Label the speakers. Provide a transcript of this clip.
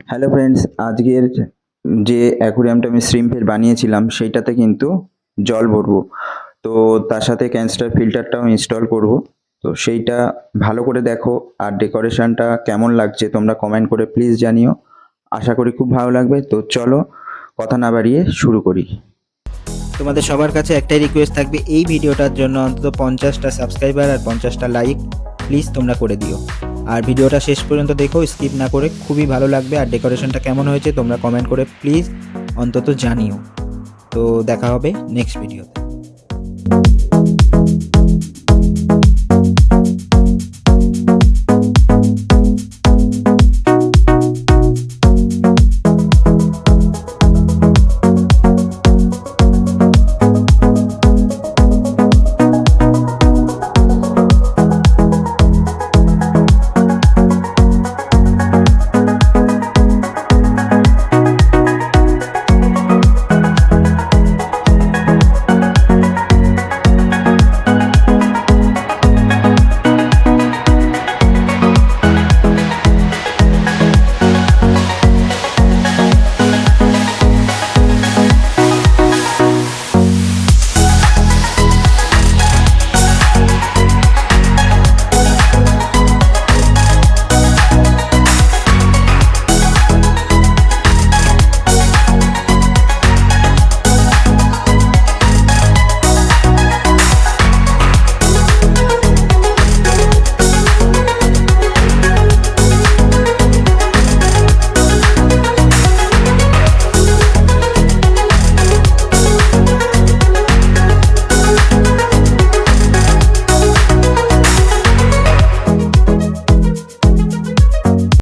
Speaker 1: Hello friends, আজকের যে অ্যাকুরিয়ামটা আমি শ্রিম্পের বানিয়েছিলাম সেইটাতে কিন্তু জল ভরবো। তো তার সাথে ক্যানস্টার ফিল্টারটাও ইনস্টল করব। তো সেইটা ভালো করে দেখো, আর ডেকোরেশনটা কেমন লাগছে তোমরা কমেন্ট করে প্লিজ জানিও। আশা করি খুব ভালো লাগবে। তো চলো কথা না বাড়িয়ে শুরু করি।
Speaker 2: তোমাদের সবার কাছে একটাই রিকোয়েস্ট থাকবে, এই ভিডিওটার জন্য অন্তত 50টা সাবস্ক্রাইবার আর 50টা লাইক প্লিজ তোমরা করে দিও। আর ভিডিওটা শেষ পর্যন্ত দেখো, স্কিপ না করে, খুবই ভালো লাগবে। আর ডেকোরেশনটা কেমন হয়েছে তোমরা কমেন্ট করে প্লিজ অন্তত জানিও। তো দেখা হবে নেক্সট ভিডিওতে।